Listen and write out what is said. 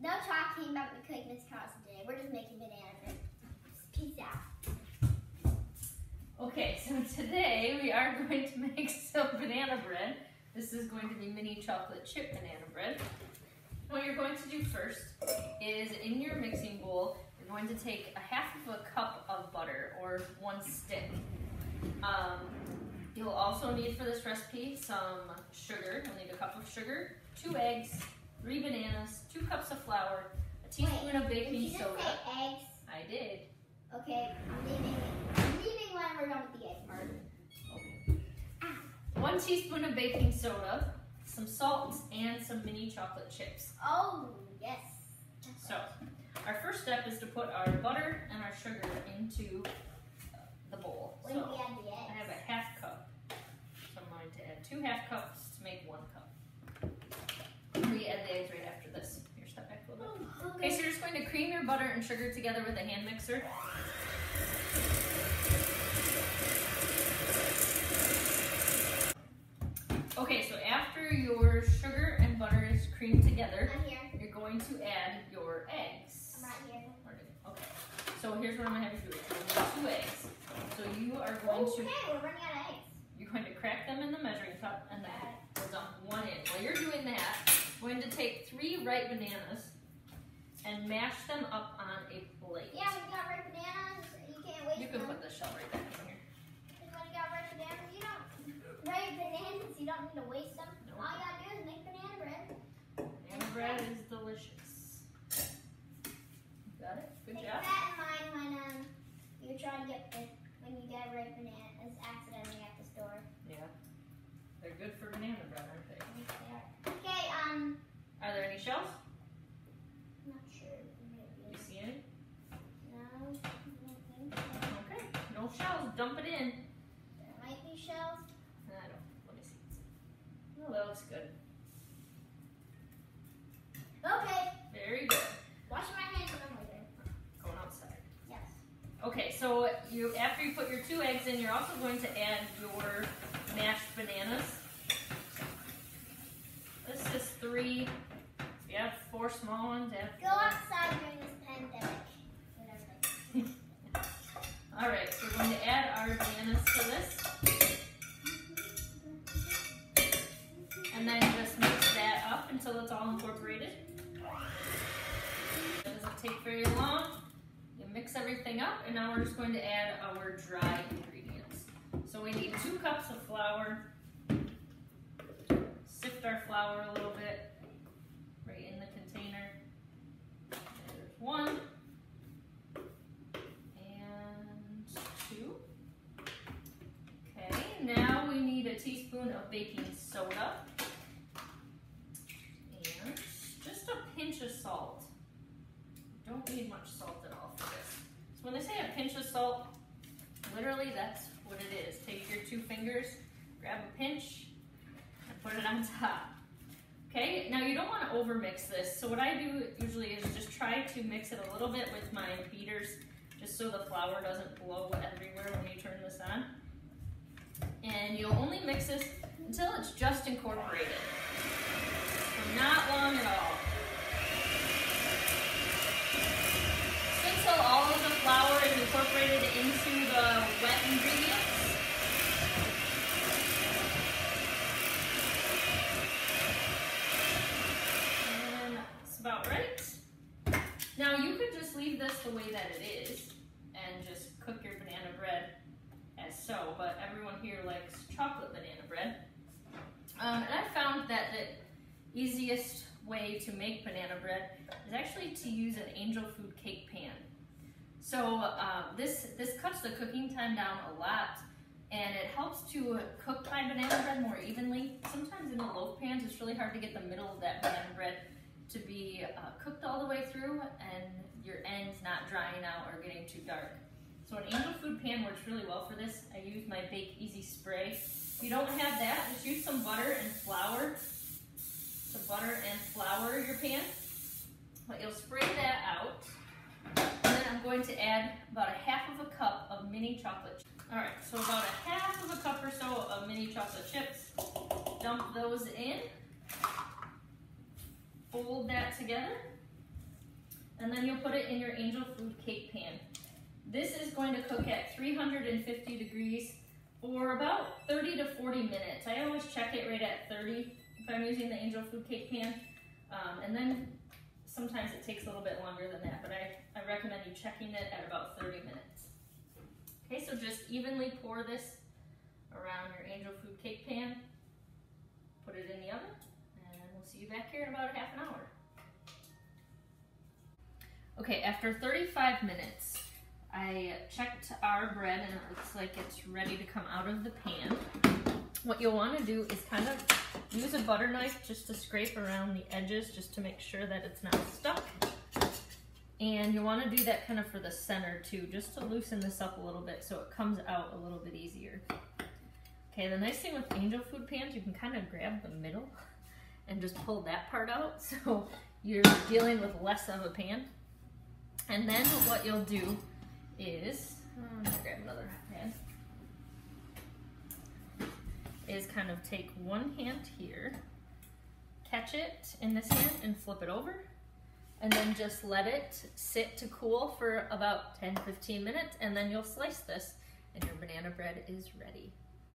no talking about the cake, Miss Carlson today. We're just making banana bread. Peace out. Okay, so today we are going to make some banana bread. This is going to be mini chocolate chip banana bread. What you're going to do first is in your mixing bowl, you're going to take a half of a cup of butter or 1 stick. You'll also need for this recipe some sugar. You'll need a cup of sugar, 2 eggs, 3 bananas, 2 cups of flour, a teaspoon of baking soda. Did you say eggs? I did. Okay, I'm leaving when we're done with the egg part. Okay. 1 teaspoon of baking soda, some salt, and some mini chocolate chips. Oh, yes. So, our first step is to put our butter and our sugar into the bowl. When So, we add the eggs. I have a half cup. So I'm going to add 2 half cups to make 1 cup. We add the eggs right after this. Here, step back a little bit. Oh, Okay, so you're just going to cream your butter and sugar together with a hand mixer. Okay, so after your sugar and butter is creamed together, you're going to add your eggs. I'm right here. Okay, so here's what I'm going to have you do. You're going to 2 eggs. So you are going to... Okay, we're running out of eggs. You're going to crack them in the measuring cup and then we'll dump 1 in. While you're doing that, I'm going to take 3 ripe bananas and mash them up on a plate. Yeah, we got ripe bananas. You can't waste them. You can put the shell right back in here. When you got ripe bananas, you don't need to waste them. Nope. All you gotta do is make banana bread. Banana bread is delicious. Got it? Good Take job. that in mind when you're trying to when you get ripe bananas accidentally at the store. Yeah. They're good for banana bread, aren't they? Yes, they are. Okay, Are there any shells? not sure. Do you see any? No, I don't think so. Okay. No shells. Dump it in. There might be shells. I don't. Let me see. Oh, that looks good. Okay. Very good. Wash my hands when I'm leaving. Going outside. Yes. Okay, so after you put your 2 eggs in, you're also going to add your mashed bananas. This is 3. If you have 4 small ones, add 4. Go outside during this pandemic. Whatever. Alright, so we're going to add our bananas to this. And then just mix that up until it's all incorporated. It doesn't take very long. You mix everything up, and now we're just going to add our dry ingredients. So we need 2 cups of flour. Sift our flour a little bit right in the container. There's 1 and 2. Okay, now we need a teaspoon of baking soda and just a pinch of salt. Don't need much salt at all for this. So when they say a pinch of salt, literally that's what it is. Take your 2 fingers, grab a pinch, and put it on top. Okay, now you don't want to overmix this. So what I do usually is just try to mix it a little bit with my beaters, just so the flour doesn't blow everywhere when you turn this on. And you'll only mix this until it's just incorporated. So not long at all. Until all of the flour is incorporated into the wet ingredients. And that's about right. Now you could just leave this the way that it is and just cook your banana bread as so, but everyone here likes chocolate banana bread. And I found that the easiest way to make banana bread is actually to use an angel food cake pan. So this cuts the cooking time down a lot, and it helps to cook my banana bread more evenly. Sometimes in the loaf pans, it's really hard to get the middle of that banana bread to be cooked all the way through, and your ends not drying out or getting too dark. So an angel food pan works really well for this. I use my Bake Easy spray. If you don't have that, just use some butter and flour. So butter and flour your pan. But you'll spray that out. And then I'm going to add about a half of a cup of mini chocolate chips. All right, so about a half of a cup or so of mini chocolate chips. Dump those in. Fold that together. and then you'll put it in your angel food cake pan. This is going to cook at 350 degrees for about 30 to 40 minutes. I always check it right at 30 if I'm using the angel food cake pan, and then sometimes it takes a little bit longer than that, but I recommend you checking it at about 30 minutes. Okay, so just evenly pour this around your angel food cake pan, put it in the oven, and we'll see you back here in about a half an hour. Okay, after 35 minutes, I checked our bread and it looks like it's ready to come out of the pan. What you'll want to do is kind of use a butter knife just to scrape around the edges just to make sure that it's not stuck. And you want to do that kind of for the center too, just to loosen this up a little bit so it comes out a little bit easier. Okay, the nice thing with angel food pans, you can kind of grab the middle and just pull that part out so you're dealing with less of a pan. And then what you'll do is, I'm gonna grab another pan, is kind of take one hand here, catch it in this hand and flip it over, and then just let it sit to cool for about 10-15 minutes, and then you'll slice this and your banana bread is ready.